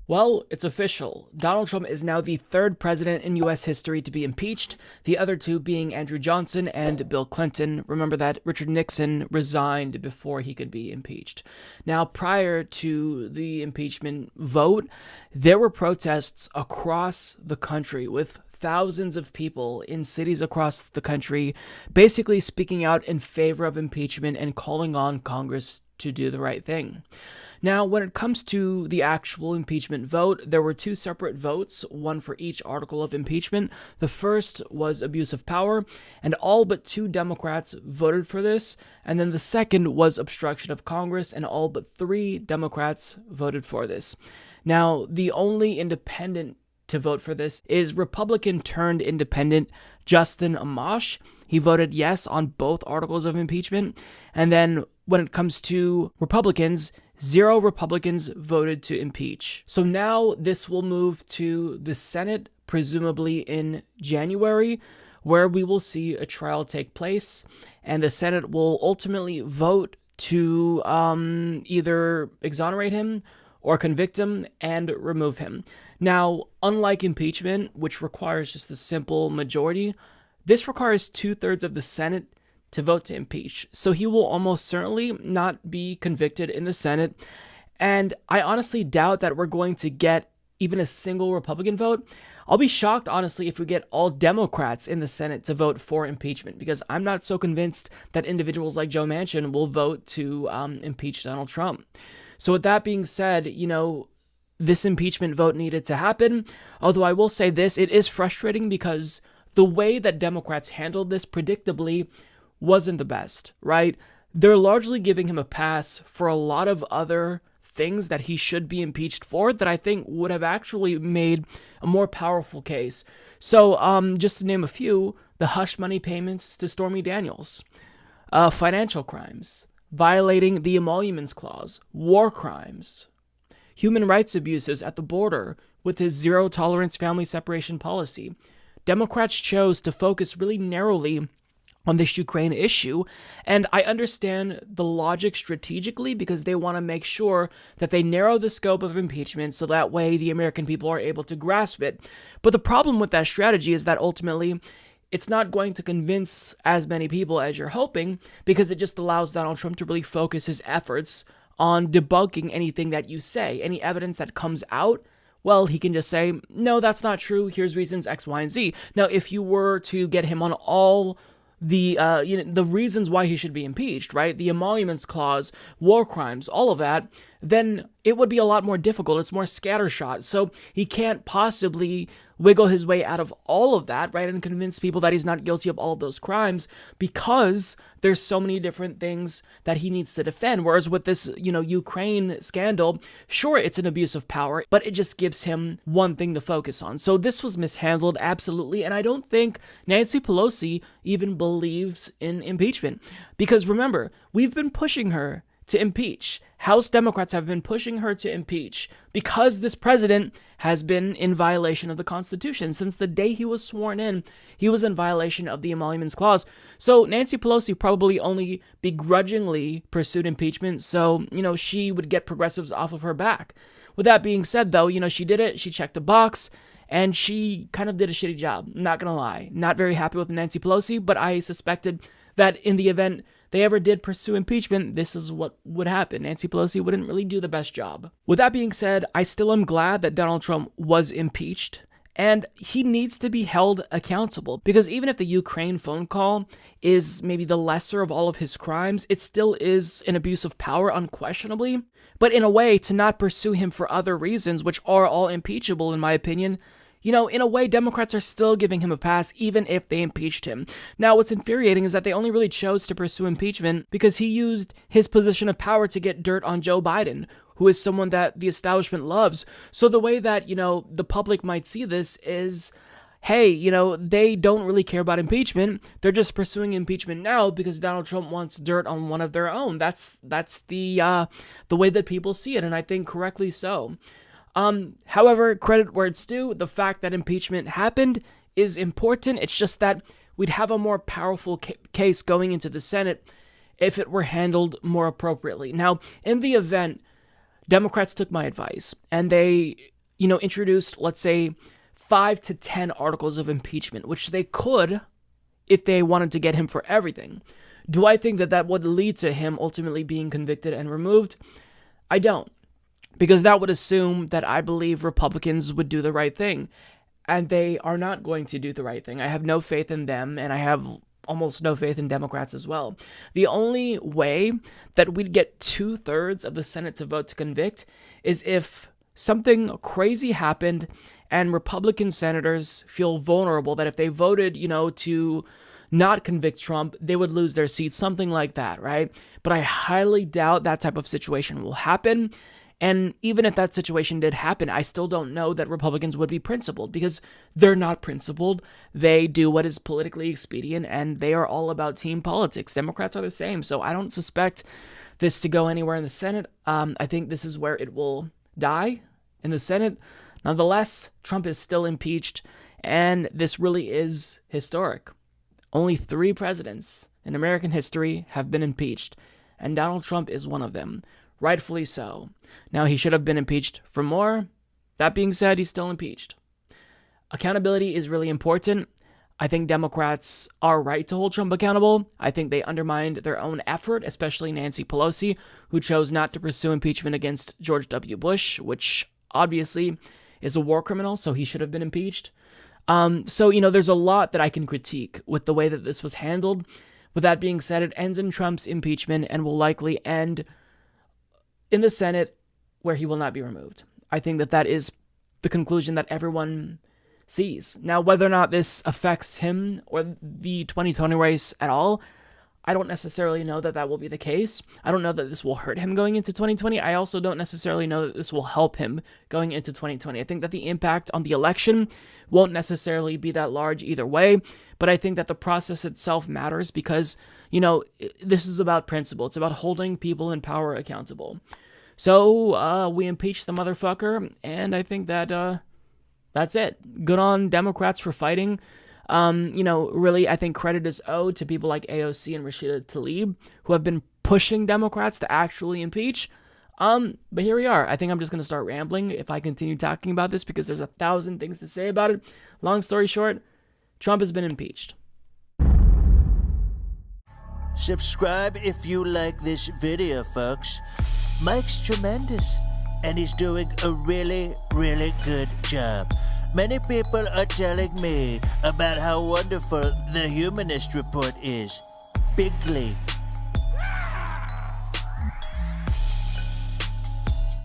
Well, it's official. Donald Trump is now the third president in U.S. history to be impeached, the other two being Andrew Johnson and Bill Clinton. Remember that Richard Nixon resigned before he could be impeached. Now, prior to the impeachment vote, there were protests across the country with thousands of people in cities across the country basically speaking out in favor of impeachment and calling on Congress to do the right thing. Now, when it comes to the actual impeachment vote, there were two separate votes, one for each article of impeachment. The first was abuse of power, and all but two Democrats voted for this. And then the second was obstruction of Congress, and all but three Democrats voted for this. Now, the only independent to vote for this is Republican turned independent Justin Amash. He voted yes on both articles of impeachment. And then when it comes to Republicans, 0 Republicans voted to impeach. So now this will move to the Senate, presumably in January, where we will see a trial take place. And the Senate will ultimately vote to either exonerate him or convict him and remove him. Now, unlike impeachment, which requires just a simple majority, this requires 2/3 of the Senate to vote to impeach. So he will almost certainly not be convicted in the Senate. And I honestly doubt that we're going to get even a single Republican vote. I'll be shocked, honestly, if we get all Democrats in the Senate to vote for impeachment, because I'm not so convinced that individuals like Joe Manchin will vote to impeach Donald Trump. So with that being said, this impeachment vote needed to happen. Although I will say this, it is frustrating because the way that Democrats handled this predictably wasn't the best, right? They're largely giving him a pass for a lot of other things that he should be impeached for that I think would have actually made a more powerful case. So just to name a few, the hush money payments to Stormy Daniels, financial crimes, violating the emoluments clause, war crimes, human rights abuses at the border with his zero-tolerance family separation policy. Democrats chose to focus really narrowly on this Ukraine issue, and I understand the logic strategically because they want to make sure that they narrow the scope of impeachment so that way the American people are able to grasp it. But the problem with that strategy is that ultimately it's not going to convince as many people as you're hoping, because it just allows Donald Trump to really focus his efforts on debunking anything that you say. Any evidence that comes out, well, he can just say, no, that's not true. Here's reasons X, Y, and Z. Now, if you were to get him on all the reasons why he should be impeached, right? The emoluments clause, war crimes, all of that, then it would be a lot more difficult. It's more scattershot. So he can't possibly wiggle his way out of all of that, right? And convince people that he's not guilty of all of those crimes because there's so many different things that he needs to defend. Whereas with this, Ukraine scandal, sure, it's an abuse of power, but it just gives him one thing to focus on. So this was mishandled, absolutely. And I don't think Nancy Pelosi even believes in impeachment. Because remember, we've been pushing her to impeach. House Democrats have been pushing her to impeach because this president has been in violation of the Constitution. Since the day he was sworn in, he was in violation of the emoluments clause. So Nancy Pelosi probably only begrudgingly pursued impeachment so, she would get progressives off of her back. With that being said, though, she did it. She checked the box. And she kind of did a shitty job. Not gonna lie. Not very happy with Nancy Pelosi, but I suspected that in the event they ever did pursue impeachment, this is what would happen. Nancy Pelosi wouldn't really do the best job. With that being said, I still am glad that Donald Trump was impeached, and he needs to be held accountable, because even if the Ukraine phone call is maybe the lesser of all of his crimes, it still is an abuse of power, unquestionably. But in a way, to not pursue him for other reasons, which are all impeachable in my opinion, in a way, Democrats are still giving him a pass even if they impeached him. Now, what's infuriating is that they only really chose to pursue impeachment because he used his position of power to get dirt on Joe Biden, who is someone that the establishment loves. So the way that, the public might see this is, hey, they don't really care about impeachment. They're just pursuing impeachment now because Donald Trump wants dirt on one of their own. That's the way that people see it, and I think correctly so. However, credit where it's due, the fact that impeachment happened is important. It's just that we'd have a more powerful case going into the Senate if it were handled more appropriately. Now, in the event Democrats took my advice and they, introduced, let's say, 5 to 10 articles of impeachment, which they could if they wanted to get him for everything. Do I think that that would lead to him ultimately being convicted and removed? I don't, because that would assume that I believe Republicans would do the right thing, and they are not going to do the right thing. I have no faith in them, and I have almost no faith in Democrats as well. The only way that we'd get 2/3 of the Senate to vote to convict is if something crazy happened and Republican senators feel vulnerable that if they voted, to not convict Trump, they would lose their seats, something like that, right? But I highly doubt that type of situation will happen. And even if that situation did happen, I still don't know that Republicans would be principled, because they're not principled. They do what is politically expedient, and they are all about team politics. Democrats are the same, so I don't suspect this to go anywhere in the Senate. I think this is where it will die, in the Senate. Nonetheless, Trump is still impeached, and this really is historic. Only 3 presidents in American history have been impeached, and Donald Trump is one of them. Rightfully so. Now, he should have been impeached for more. That being said, he's still impeached. Accountability is really important. I think Democrats are right to hold Trump accountable. I think they undermined their own effort, especially Nancy Pelosi, who chose not to pursue impeachment against George W. Bush, which obviously is a war criminal, so he should have been impeached. There's a lot that I can critique with the way that this was handled. With that being said, it ends in Trump's impeachment and will likely end in the Senate, where he will not be removed. I think that that is the conclusion that everyone sees. Now, whether or not this affects him or the 2020 race at all, I don't necessarily know that that will be the case. I don't know that this will hurt him going into 2020. I also don't necessarily know that this will help him going into 2020. I think that the impact on the election won't necessarily be that large either way, but I think that the process itself matters because, this is about principle. It's about holding people in power accountable. So we impeached the motherfucker, and I think that that's it. Good on Democrats for fighting. Really, I think credit is owed to people like AOC and Rashida Tlaib, who have been pushing Democrats to actually impeach. But here we are. I think I'm just going to start rambling if I continue talking about this because there's 1,000 things to say about it. Long story short, Trump has been impeached. Subscribe if you like this video, folks. Mike's tremendous, and he's doing a really, really good job. Many people are telling me about how wonderful the Humanist Report is. Bigly.